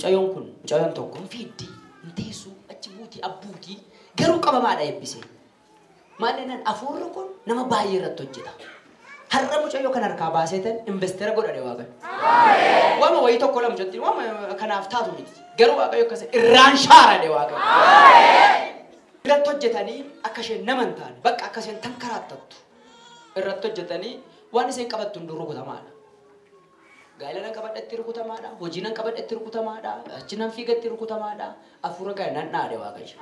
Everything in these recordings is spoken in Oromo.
mucayoon tokko fiddi nteessu achi buuti abbuuti garuu qabamaadha eebbise maalleen afuurri kun nama baay'ee irratti hojjeta har'a mucayoo kan harkaa baaseetan investera godhadhe Waaqayyo waama wayii tokko lama jetti waama kanaaf taatu miti garuu Waaqayyo akkasii irraan shaaradhe Waaqayyo irratti hojjetanii akka isheen nama hin taane bakka akka isheen tankaraattattu irratti hojjetanii waan isheen qabattu hunduu rukutamaadha gaa'ela qabadhetti rukutamaadha hojiin qabadhetti rukutamaadha achinan fiigetti rukutamaadha afuura gaa'ela nan dhaade Waaqayyo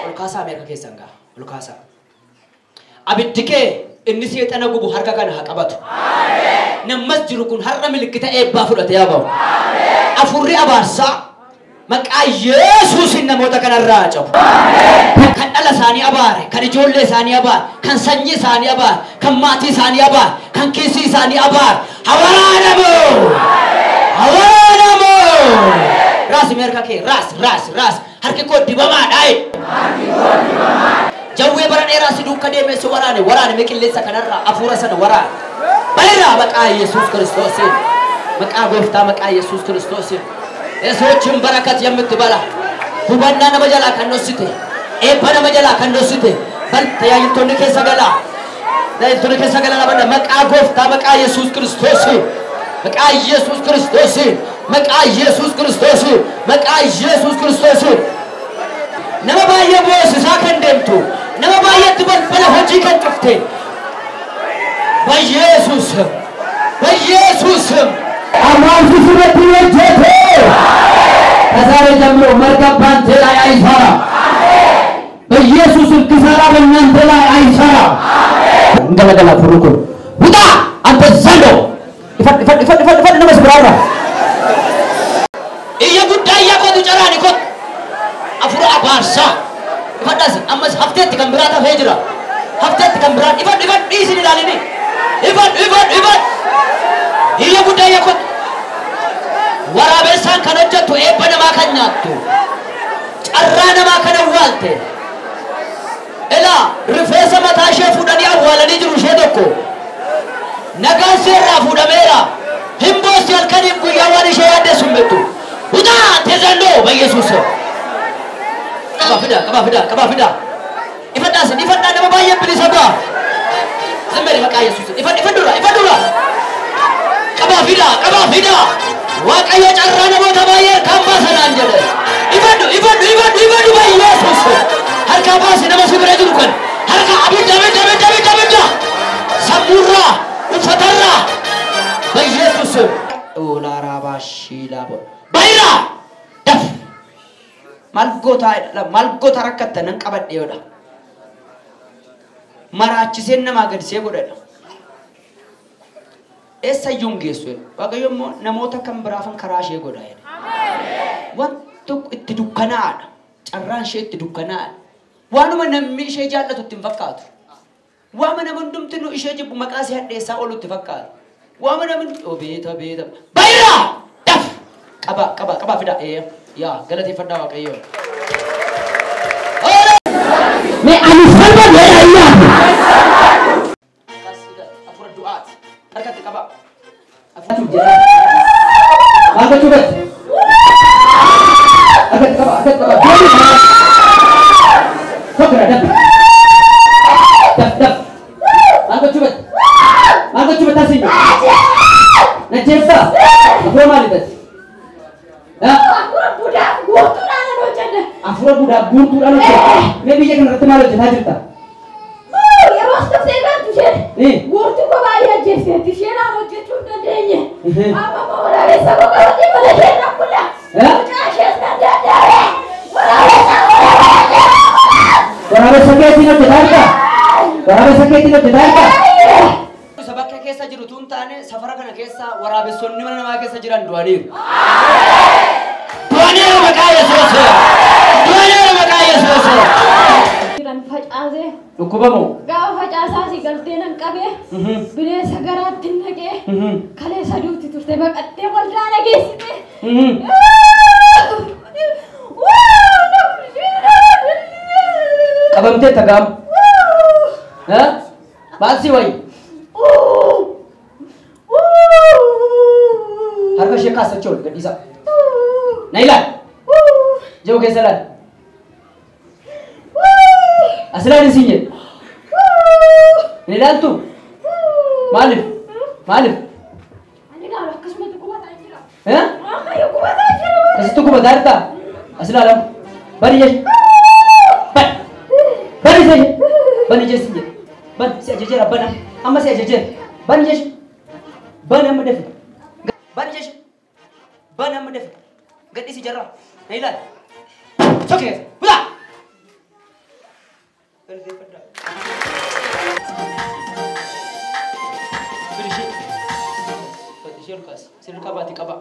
ol kaasaa Ameerika keessan gaa ol kaasaa abiddikee inni seexana gubu harka kana haa qabatu namas jiru kun har'a milikkita eebbaa fudhate yaa ba'u afurri abaarsaa maqaa Yesuusin namoota kanarraa cabu kan dhala isaanii abaare kan ijoollee isaanii abaare kan sanyii isaanii abaare kan maatii isaanii abaare kan kiisii isaanii abaare hawaanamu raas Ameerika kee raas harki koo dibamaadhaa jawwee bara dheeraa si duuka deemee waraane miqilleessa kanarraa afuura sana waraane bayraa maqaa Yesuus Kiristoosiin maqaa gooftaa maqaa Yesuus Kiristoosiin eesoochiin barakat የምትበላ ሁባና ነመጀላ ከነስተ ኤባ ነመጀላ ከነስተ በል ተያይቶን ከሰገላ ለይቶን ከሰገላ ለበደ መቃ ጎፍታ መቃ ኢየሱስ ክርስቶስ መቃ ኢየሱስ ክርስቶስ መቃ ኢየሱስ ክርስቶስ መቃ ኢየሱስ ክርስቶስ ነመባየ ቦስ ሳከንደምቱ ነመባየ ትበልበለ ሆጂ ከጥፍቴ በኢየሱስ አማንቱ ስለቲ ወጀቴ ከዛሬ ጀምሮ መርገም ባንተ ላይ አይሰራ በኢየሱስ ክሰራ በእናንተ ላይ አይሰራ እንደገና ፍሩኩ ውጣ አንተ ዘንዶ ይፈድ ነመስብራራ እየጉዳይ ያቆጡ ጨራኒ ኮ አፍሮ አባርሳ ይፈዳስ አመስ ሀፍቴት ከምብራታ ፈጅራ ሀፍቴት ከምብራት ይፈድ ይስኒ ላሊኒ ይፈድ እየጉዳይ ያቆጡ waraabessaan kan hojjettu eebba namaa kan nyaattu carraa namaa kan awwaalte ilaa rifeensa mataa ishee fuudhanii awwaalanii jiru ishee tokko nagaan seerraa fuudhameera himboossi halkaniif guyyaa waan ishee yaaddeessu hin bettu utaa teezandoo ba'Yesuus qabaa fida ifadhaa nama baay'ee bilisa ba'a zimberi maqaa Yesuus ifadura qabaa fida Waaqayyo carraa namoota baay'ee kan baasan jedhe ifadhu ba'Yesuus harka baasi nama sibira jiru kan harka abidda sammuurraa uffatarraa ba'Yesuus olaaraabashilabo bayra daf malgoota rakkattanan qabadheedha maraachiseen namaa gadsee godhadha essa yungeessu Waaqayyo namoota kan biraafan karaa ishee godha amen wantu itti dukkanaadha carraan ishee itti dukkanaadha waanuma namni ishee jaallatu itti fakkaatu waama nama hundumtinu ishee jibbu maqaa ishee hadheessaa oolu itti fakkaatu waama namni beeta bayra daf qaba fida yaa galateeffadhaa Waaqayyo me ani salva beera afura du'aat harkatti qaba afatu jira maaltu bet harkatti qaba fakra dab maaltu bet asii najjeessa afura maalidat afura budaa guutuudhaan hojjeta mee biyya kana irratti maal hojjetaa jirta Gurtu ko baay'ee jeesseetti isheenaan hojjechuu hin dandeenye. Amma waraabessa boqotii malee isheen rakkula. Mucaa ishees nan danda'e. Waraabessa keetiin hojjetaa jirta? Bakka keessa jiru tun taane safara kana keessa waraabessonni mana namaa keessa jiran du'aniiru. Du'aniiru maqaa Yesuus. Facaasee dhukkubamu gaafa facaasaa si galtee nan qabee bineensa garaatti naqee kalee saduutti turte baqattee waldaa nageessite qabamtee tagaam baasii wayi harka ishee kaasachuu gadhiisa नहीं ला जो कैसा ला असला नहीं सींगे नहीं ला तू मालिक Ani kalau kesempatan aku bata aja. हैं Ayo aku bata aja. ऐसे तो को बता रहा था असला ला बनी जैसे बनी जैसे बन से अजय रब्बना अम्मा से अजय बन जैसे बन हम दे बन जैसे बन हम दे गड्डी से जरा नहीं ला सोके बुला कर दे पड़ा Sirkas, sirka bati kaba.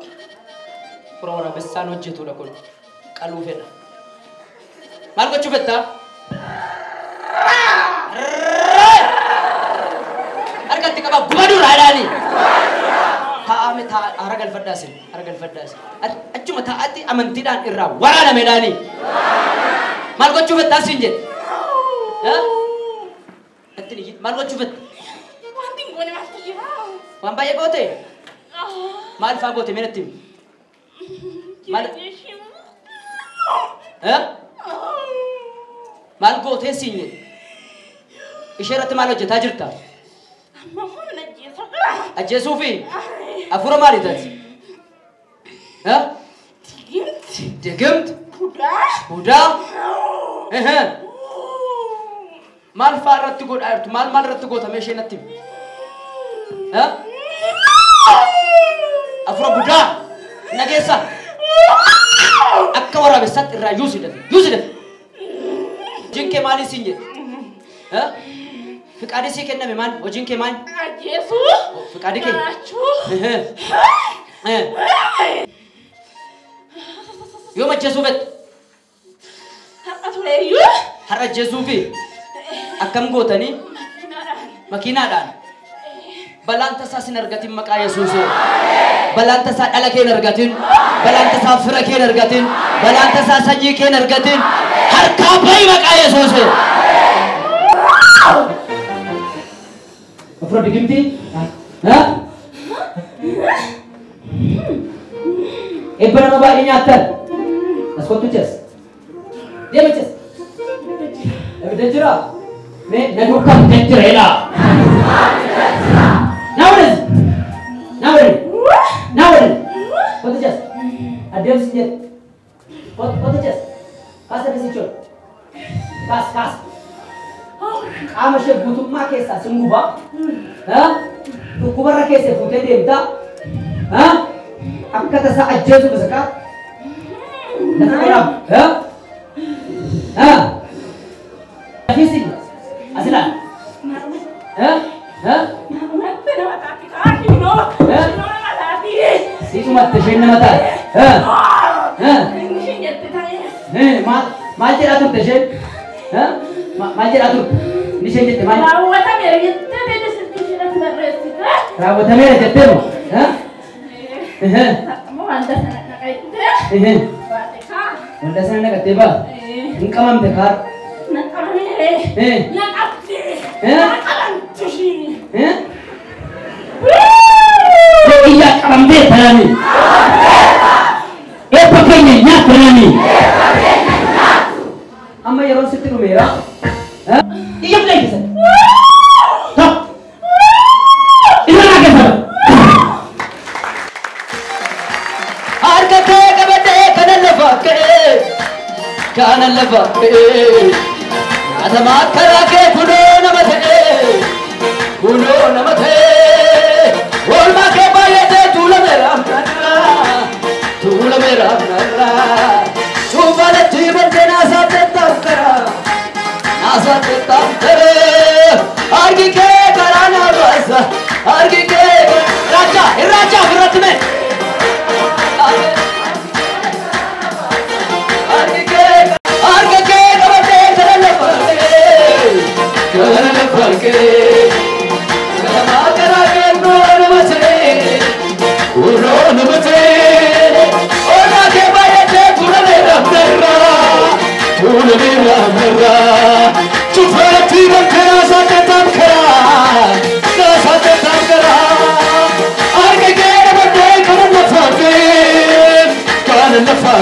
Pura besano jetu la kun. Kalu fena. Mal ko chubetta. Arkan tikaba gubadu radani. Ha ame tha aragal faddasin. Achuma tha ati amantidan irra warana medani. Mal ko chubetta sinje. Ha? Atini mal ko chubetta. Wanti ngone mati ya. Wamba ye gote. Mal fa gote menetim. Mal Mal gote sinye. Isharat malo jeta jirta. Mama najisa. Ajesu fi. Afura mali tat. Ha? Digimt. Buda. Mal fa rat god ayt mal rat god hameshe natim. Ha? Afura buda. Nagesa. Akka wara besat irra yusidat. Jinke mali sinye. Ha? Fikadi se kenna me man o jinke man. Ajesu. Fikadi ke. Yo ma Jesu bet. Har'a Jesu fi. Akkam gotani makinaadhaan balaan tasaa sin argatin maqaa Yesuus balaan tasaa dhala kee argatin balaan tasaa fira kee argatin balaan tasaa sanyii kee argatin harkaa bahi maqaa Yesuus afro digimti ha ebba nama baay'ee nyaattan as kottu ches deema ches ebda jira me nadukam jechirela Now what is just? Adem sinjet. What is just? Kas ada sichol. Kas. Ama she butuh mak kesa sungguh ha? Tu kubara kesa putih dia minta. Ha? Aku kata sa aja tu bersekat. Nak orang, ha? Ha? Fisik. Asilan. Ha? Itu mata shenna mata. Mal atur teshen. Mal atur. Ni shen jette mal. Rawata mere jette mo. Wanda sana nak teba. Ingkamam tekar. Iya karambe tarani. Pakainya nyak tarani. Amma yaron sitiru mera. Iya mulai kisah. Stop. Ini lagi sah. Harga ke kabade kanan lafake. Adama karake kuno namate. Olma ke bayete tula mera nara. Subale jivan ke nasa te tamkara. Argi ke karana basa. Argi ke raja virat mein. Argi ke kabate karana falke. Kadama karake Uronumate, Ona ke bayete tulamera mera, Chufati bankara sate tamkara,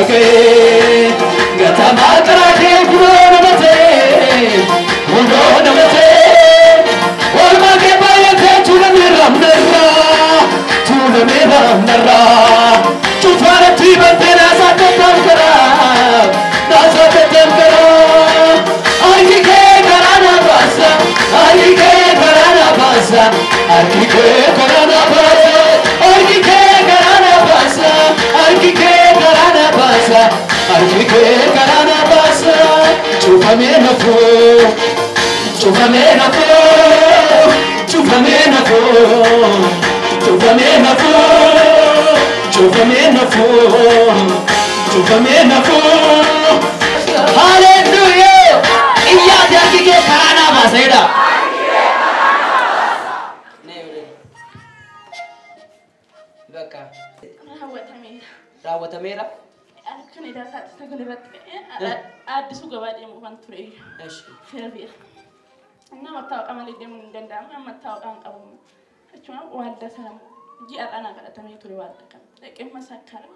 ga'e gatamaa karaa kee kunoo namatee kunoo namatee oolmaa kee baay'atee tuulamee raamnarraa tuulamee raamnarraa cufaarratti bantee naasaa deddeem garaa naasaa deddeem garaa argi kee garaa na baasa argi kee garaa na baasa argi kee garaa na baasa argi kee garaa na baasa argi kee garaa na baasa argi kee garaa na baasa cufamee nafoo cufamee nafoo cufamee nafoo cufamee nafoo cufamee nafoo cufamee nafoo hallelujah iyyaati argi kee garaa na baasa jedha raawwatameera. Kan edaa isaatti sagalee irratti addisuu gabaa deemuu kan ture. Feerbeera. Nama taa'uudha malee deemuun hin danda'amu. Amma taa'uudha hin qabu. Achuma waalda sana ji'a dhanaa kadhatamee ture waalda kana. Dhaqeema sakkaara.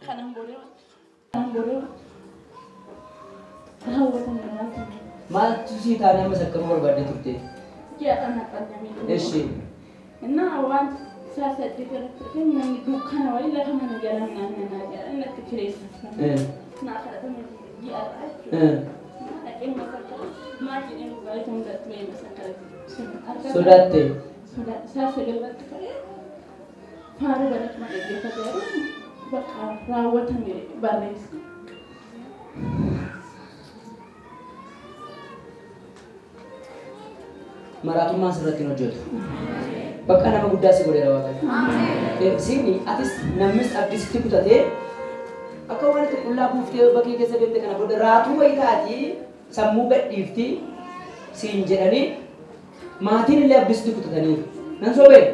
Kanan boodee raawwatameera waan ture. Maaltu sii taanee amma sakkaruu barbaadde turte? Ji'a dhanaa kadhatamee ture. Eshi. Innaa waan sasa dikerti nani dukana wali la kama najala nana najala nati kiresa na kadhatamee ji'a na dhaqeema sakkaara. Maji ni bukai tunda tuwe masakara. Sodatte. Sasa galbatti kare. Faru banat mana dia kata bakal raawwatamee barreessa. Maratummaa sirratti hojjetu. Bakka nama guddaa si godhe Waaqayyo. Sini atis namnis abdisitti kutatee akka waan itti qullaa buuftee bakkee keessa deemte kana booda raatuu wayitaati sammuu gadhiifti siin jedhanii maatiin illee abdisitti kutatanii nan sobee.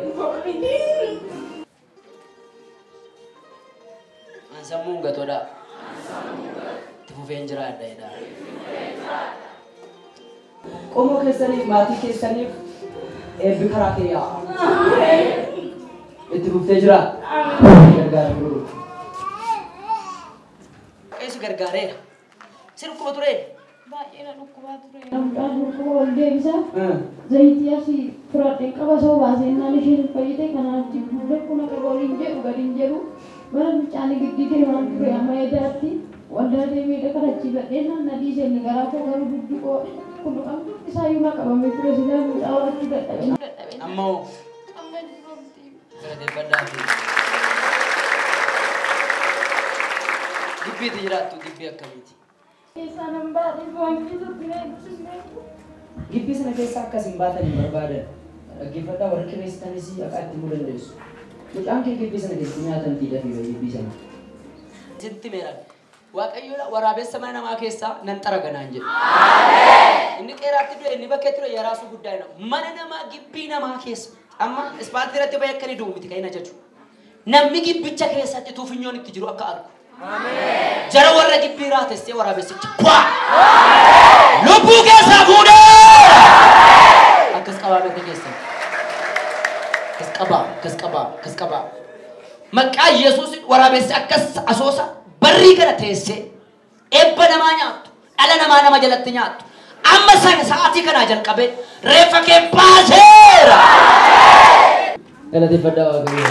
An sammuun gatoodha. Itti fufeen jira adda jedha. Qomoo keessaniif maatii keessaniif eebbi karaa kee yaa'a. Itti fuftee jira. Gargaaru. Eessi gargaareera. Si dhukkuba ture? Baay'ee dhukkubaa ture. Namdhaan dhukkuba wal deebisaa. Zayitii asii fudhadhee qaba soo baasee naan isheen fayyite kanaaf jibbuudha kuna qaba waliin jedhu gadiin jedhu bara fincaanii giddii ta'e waan ture amma edaatti waldaa deemee kadhachiifadhee naan nadii isheen garaa koo garuu dudduqoo kun isaayyuu na qabamee ture silaa mucaa walitti dadhabee. Ammoo. Amma jirumti. Galateeffadhaa fi gibbiitti jiraattu gibbii akkamiiti? Keessaa nan baadhee waan keessatti na eebbisne. Gibbii sana keessa akkas hin baatan hin barbaadan. Dhaggeeffadhaa warri kireessitanis akka itti himuu dandeessu. Mucaan kee gibbii sana keessatti nyaatan tiidhafi gibbii sana. Sitti meeran. Waaqayyoodha waraabessa mana namaa keessaa nan xaraganaan jedhu. Inni qeeraatti du'e inni bakkee ture yaraasuu guddaa jedhama. Mana namaa gibbii namaa keessa amma ispaaltii irratti bahee akka inni du'u miti kan hin ajaju. Namni gibbicha keessatti tuufinyoon itti jiru akka argu. Jara warra gibbii raatessee waraabessichi bu'aa. Lubbuu keessaa fuudhee. Akkas qabaamee keessa. Akkas qabaa. Maqaa Yesuus waraabessi akkas asoosa. Barrii kana teessee eebba namaa nyaattu dhala namaa nama jalatti nyaattu amma sa'aatii kanaa jalqabee reeffa kee baaseera. Galateeffadhaa Waaqayyo.